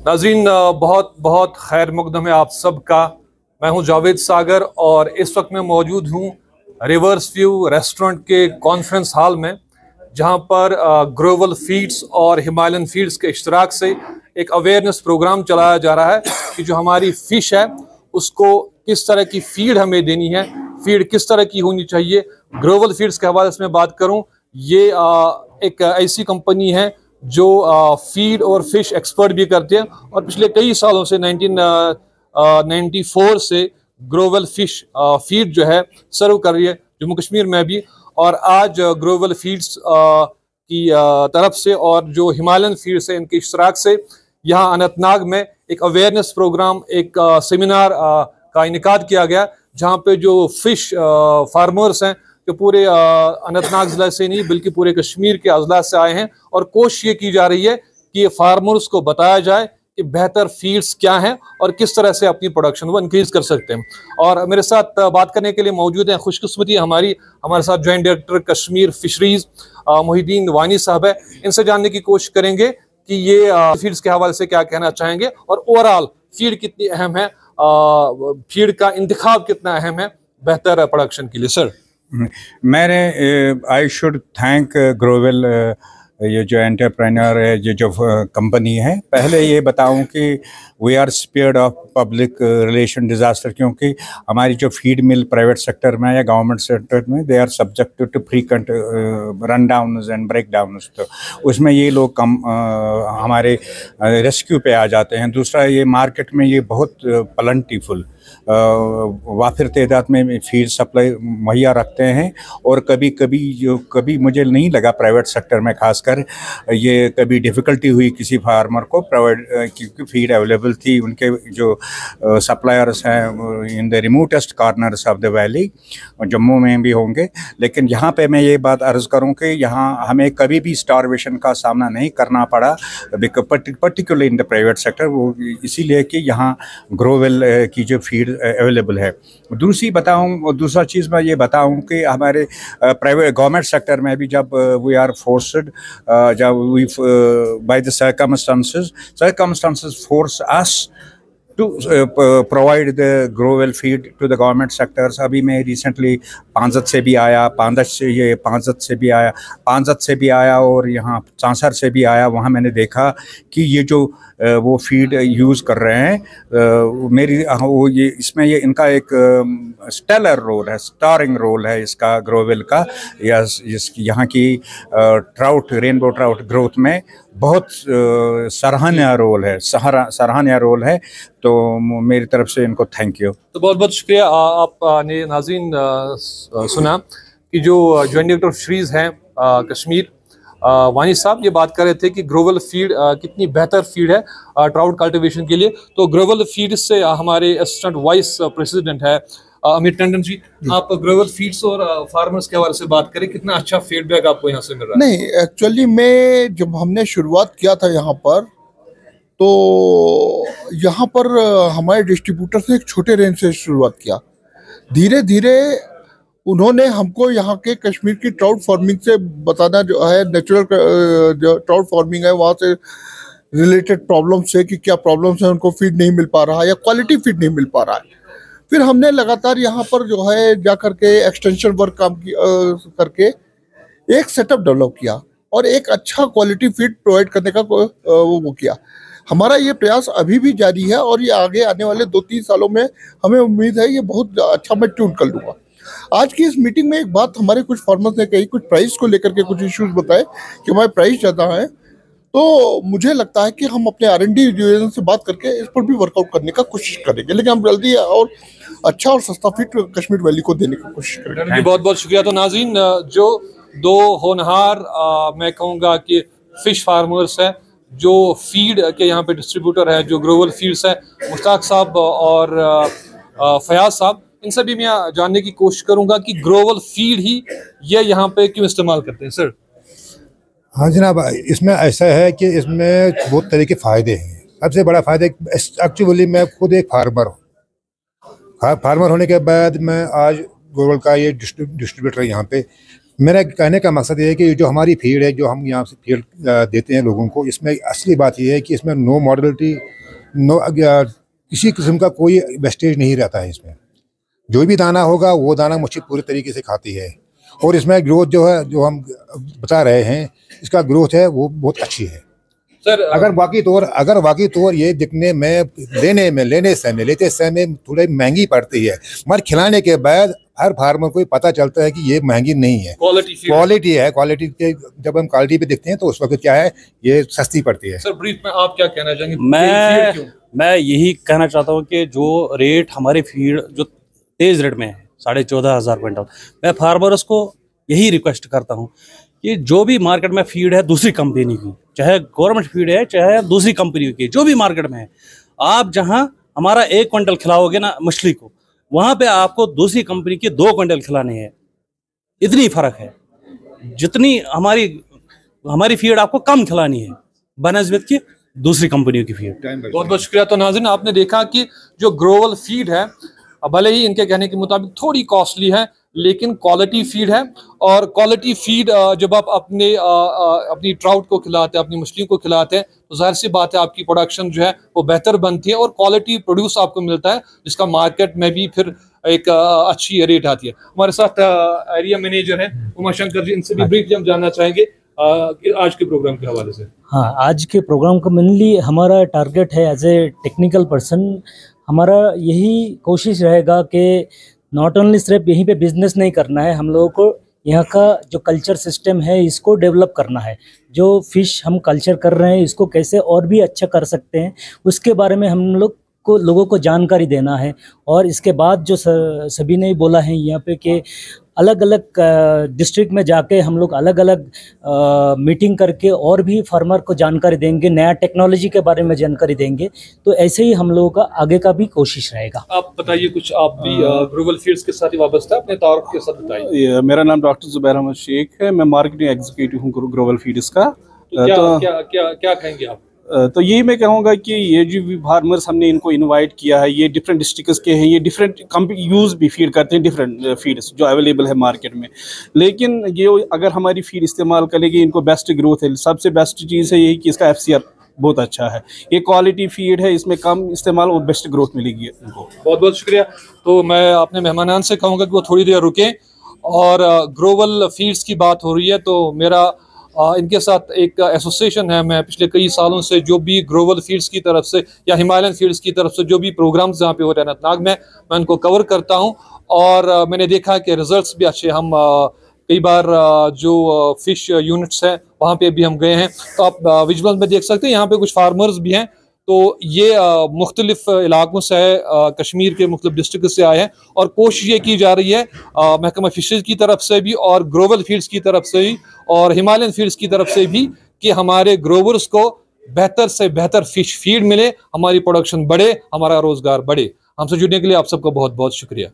नाज़रीन, बहुत बहुत खैर मकदम है आप सबका। मैं हूं जावेद सागर और इस वक्त मैं मौजूद हूं रिवर्स व्यू रेस्टोरेंट के कॉन्फ्रेंस हॉल में, जहां पर ग्रोवल फीड्स और हिमालयन फीड्स के इश्तराक से एक अवेयरनेस प्रोग्राम चलाया जा रहा है कि जो हमारी फ़िश है उसको किस तरह की फ़ीड हमें देनी है, फ़ीड किस तरह की होनी चाहिए। ग्रोवल फीड्स के हवाले से मैं बात करूँ, ये एक ऐसी कंपनी है जो फीड और फिश एक्सपर्ट भी करते हैं और पिछले कई सालों से 1994 से ग्रोवल फिश फीड जो है सर्व कर रही है जम्मू कश्मीर में भी। और आज ग्रोवल फीड्स की तरफ से और जो हिमालयन फीड्स है इनके इश्तराक से यहाँ अनंतनाग में एक अवेयरनेस प्रोग्राम, एक सेमिनार का इनेकाद किया गया, जहाँ पे जो फिश फार्मर्स हैं जो पूरे अनंतनाग ज़िला से नहीं बल्कि पूरे कश्मीर के अजला से आए हैं, और कोशिश ये की जा रही है कि फार्मर्स को बताया जाए कि बेहतर फीड्स क्या हैं और किस तरह से अपनी प्रोडक्शन वो इंक्रीज कर सकते हैं। और मेरे साथ बात करने के लिए मौजूद हैं, खुशकिस्मती हमारे साथ joint director Kashmir fisheries Mohiddin वानी साहब है। इनसे जानने की कोशिश करेंगे कि ये फीड्स के हवाले से क्या कहना चाहेंगे और ओवरऑल फीड कितनी अहम है, फीड का इंतखाब कितना अहम है बेहतर प्रोडक्शन के लिए। Sir, I should thank grovel, ये जो एंटरप्रेन्योर है, ये जो कंपनी है। पहले ये बताऊं कि we are spared of public relation disaster, क्योंकि हमारी जो फीड मिल प्राइवेट सेक्टर में या गवर्नमेंट सेक्टर में they are subjected to frequent run down and break down, तो उसमें ये लोग कम हमारे रेस्क्यू पे आ जाते हैं। दूसरा, ये मार्केट में ये बहुत प्लेंटीफुल वाफिर तादाद में फीड सप्लाई मुहैया रखते हैं। और कभी मुझे नहीं लगा प्राइवेट सेक्टर में खासकर ये कभी डिफ़िकल्टी हुई किसी फार्मर को प्रोवाइड, क्योंकि फीड अवेलेबल थी। उनके जो सप्लायर्स हैं in the remotest corners of the valley, Jammu में भी होंगे। लेकिन यहाँ पे मैं ये बात अर्ज़ करूँ कि यहाँ हमें कभी भी स्टारवेशन का सामना नहीं करना पड़ा, particularly in the private sector. वो इसीलिए कि यहाँ ग्रोवेल की जो फीड अवेलेबल है। दूसरा चीज़ मैं ये बताऊं कि हमारे प्राइवेट गवर्नमेंट सेक्टर में भी जब वी आर फोर्स्ड, जब we by the circumstances force us to provide the Growell feed to the government sectors। अभी मैं रिसेंटली पांजत से भी आया, पांजत से भी आया और यहाँ चांसर से भी आया। वहाँ मैंने देखा कि ये जो वो फीड यूज़ कर रहे हैं, ये इसमें ये इनका एक स्टेलर रोल है, स्टारिंग रोल है इसका ग्रोवेल का। यहाँ की रेनबो ट्राउट ग्रोथ में बहुत सराहनीय रोल है। तो मेरी तरफ से इनको थैंक यू। तो बहुत बहुत शुक्रिया। आपने नाज़रीन सुना कि जो जॉइंट डायरेक्टर फिशरीज हैं कश्मीर वानी साहब, ये बात कर रहे थे कि ग्रोवल फीड कितनी बेहतर फीड है ट्राउट कल्टीवेशन के लिए। तो ग्रोवल फीड से हमारे असिस्टेंट वाइस प्रेसिडेंट है अमित टंडन जी, आप ग्रोवल फीड्स और फार्मर्स के हवाले से बात करें, कितना अच्छा फीडबैक आपको यहाँ से मिल रहा है? नहीं, एक्चुअली में जब हमने शुरुआत किया था यहाँ पर, तो यहाँ पर हमारे डिस्ट्रीब्यूटर ने एक छोटे रेंज से शुरुआत किया। धीरे धीरे उन्होंने हमको यहाँ के कश्मीर की ट्राउट फार्मिंग से बताना, जो है नेचुरल जो ट्राउट फार्मिंग है वहाँ से रिलेटेड प्रॉब्लम्स है कि क्या प्रॉब्लम्स है, उनको फीड नहीं मिल पा रहा है या क्वालिटी फीड नहीं मिल पा रहा है। फिर हमने लगातार यहाँ पर जो है जा करके एक्सटेंशन वर्क करके एक सेटअप डेवलप किया और एक अच्छा क्वालिटी फीड प्रोवाइड करने का वो किया। हमारा ये प्रयास अभी भी जारी है और ये आगे आने वाले 2-3 सालों में हमें उम्मीद है ये बहुत अच्छा मैं ट्यून कर लूँगा। आज की इस मीटिंग में एक बात हमारे कुछ फार्मर्स ने कही, कुछ प्राइस को लेकर के कुछ इश्यूज बताए कि हमारे प्राइस ज़्यादा है। तो मुझे लगता है कि हम अपने R&D डिवीजन से बात करके इस पर भी वर्कआउट करने का कोशिश करेंगे, लेकिन हम जल्दी और अच्छा और सस्ता फीड कश्मीर वैली को देने की कोशिश करेंगे। बहुत बहुत शुक्रिया। तो नाज़रीन, जो दो होनहार मैं कहूँगा कि फिश फार्मर्स है, जो फीड के यहाँ पे डिस्ट्रीब्यूटर है, जो ग्रोवल फीड्स है, मुश्ताक साहब और फयाज साहब, इनसे भी मैं जानने की कोशिश करूँगा कि ग्रोवल फीड ही ये यहाँ पे क्यों इस्तेमाल करते हैं। सर, हाँ जनाब, इसमें ऐसा है कि इसमें बहुत तरह के फ़ायदे हैं। सबसे बड़ा फ़ायदा, एक्चुअली मैं खुद एक फार्मर हूँ। फार्मर होने के बाद मैं आज ग्रोवल का ये डिस्ट्रीब्यूटर यहाँ पे। मेरा कहने का मकसद ये है कि जो हमारी फीड है, जो हम यहाँ से फीड देते हैं लोगों को, इसमें असली बात ये है कि इसमें नो मॉडलिटी किसी किस्म का कोई वेस्टेज नहीं रहता है इसमें। जो भी दाना होगा वो दाना मछली पूरी तरीके से खाती है, और इसमें ग्रोथ जो है, जो हम बता रहे हैं, इसका ग्रोथ है वो बहुत अच्छी है सर। अगर बाकी तौर ये दिखने में लेते समय थोड़ी महंगी पड़ती है, मगर खिलाने के बाद हर फार्मर को पता चलता है कि ये महंगी नहीं है, क्वालिटी है। क्वालिटी के जब हम क्वालिटी पे देखते हैं तो उस वक्त क्या है, ये सस्ती पड़ती है। सर ब्रीफ में आप क्या कहना चाहेंगे? मैं यही कहना चाहता हूँ कि जो रेट हमारी फीड जो तेज रेट में है 14,500 क्विंटल, मैं फार्मर्स को यही रिक्वेस्ट करता हूँ कि जो भी मार्केट में फीड है दूसरी कंपनी की, चाहे गवर्नमेंट फीड है चाहे दूसरी कंपनी की, जो भी मार्केट में है, आप जहाँ हमारा 1 क्विंटल खिलाओगे ना मछली को, वहाँ पे आपको दूसरी कंपनी के 2 क्विंटल खिलाने हैं। इतनी फर्क है, जितनी हमारी फीड आपको कम खिलानी है बनस्बत की दूसरी कंपनियों की फीड। बहुत बहुत शुक्रिया। तो नाज़रीन, आपने देखा कि जो ग्रोवल फीड है, भले ही इनके कहने के मुताबिक थोड़ी कॉस्टली है, लेकिन क्वालिटी फीड है। और क्वालिटी फीड जब आप अपनी ट्राउट को खिलाते हैं, अपनी मछलियों को खिलाते हैं, तो जाहिर सी बात है आपकी प्रोडक्शन जो है वो बेहतर बनती है और क्वालिटी प्रोड्यूस आपको मिलता है, जिसका मार्केट में भी फिर एक अच्छी रेट आती है। हमारे साथ एरिया मैनेजर हैं उमाशंकर जी, इनसे भी ब्रीफ हम जानना चाहेंगे आज के प्रोग्राम के हवाले से। हाँ, आज के प्रोग्राम का मेनली हमारा टारगेट है, एज ए टेक्निकल पर्सन हमारा यही कोशिश रहेगा कि नॉट ओनली सिर्फ यहीं पे बिजनेस नहीं करना है, हम लोगों को यहाँ का जो कल्चर सिस्टम है इसको डेवलप करना है। जो फिश हम कल्चर कर रहे हैं इसको कैसे और भी अच्छा कर सकते हैं, उसके बारे में हम लोगों को जानकारी देना है। और इसके बाद जो सभी ने बोला है यहाँ पे कि अलग अलग डिस्ट्रिक्ट में जाके हम लोग अलग अलग मीटिंग करके और भी फार्मर को जानकारी देंगे, नया टेक्नोलॉजी के बारे में जानकारी देंगे। तो ऐसे ही हम लोगों का आगे का भी कोशिश रहेगा। आप बताइए कुछ, आप भी ग्रोवल फीड्स के साथ ही वाबस्ता, अपने तारुफ के साथ बताइए। मेरा नाम डॉक्टर जुबैर अहमद शेख है, मैं मार्केटिंग एग्जीक्यूटिव हूँ ग्रोवल फीड्स का। क्या कहेंगे आप? तो यही मैं कहूँगा कि ये जो भी फार्मर्स हमने इनको इनवाइट किया है, ये डिफरेंट डिस्ट्रिक्ट्स के हैं, ये डिफरेंट यूज़ भी फीड करते हैं, डिफरेंट फीड्स जो अवेलेबल है मार्केट में। लेकिन ये अगर हमारी फीड इस्तेमाल करेंगे, इनको बेस्ट ग्रोथ है। सबसे बेस्ट चीज़ है यही कि इसका FCR बहुत अच्छा है, ये क्वालिटी फीड है, इसमें कम इस्तेमाल और बेस्ट ग्रोथ मिलेगी इनको। बहुत बहुत शुक्रिया। तो मैं अपने मेहमानान से कहूँगा कि वो थोड़ी देर रुकें। और ग्रोवल फीड्स की बात हो रही है, तो मेरा इनके साथ एक एसोसिएशन है। मैं पिछले कई सालों से जो भी ग्रोवल फीड्स की तरफ से या हिमालयन फीड्स की तरफ से जो भी प्रोग्राम्स जहाँ पे हो रहे हैं अनंतनाग में, मैं उनको कवर करता हूँ। और मैंने देखा कि रिजल्ट्स भी अच्छे। हम कई बार जो फिश यूनिट्स हैं वहाँ पे भी हम गए हैं, तो आप विजुअल में देख सकते हैं यहाँ पे कुछ फार्मर्स भी हैं। तो ये मुख्तलिफ इलाकों से है, कश्मीर के मुख्तलिफ डिस्ट्रिक्ट से आए हैं। और कोशिश ये की जा रही है महकमा फिशरीज की तरफ से भी और ग्रोवल फीड्स की तरफ से भी और हिमालयन फीड्स की तरफ से भी कि हमारे ग्रोवर्स को बेहतर से बेहतर फिश फीड मिले, हमारी प्रोडक्शन बढ़े, हमारा रोजगार बढ़े। हमसे जुड़ने के लिए आप सबका बहुत बहुत शुक्रिया।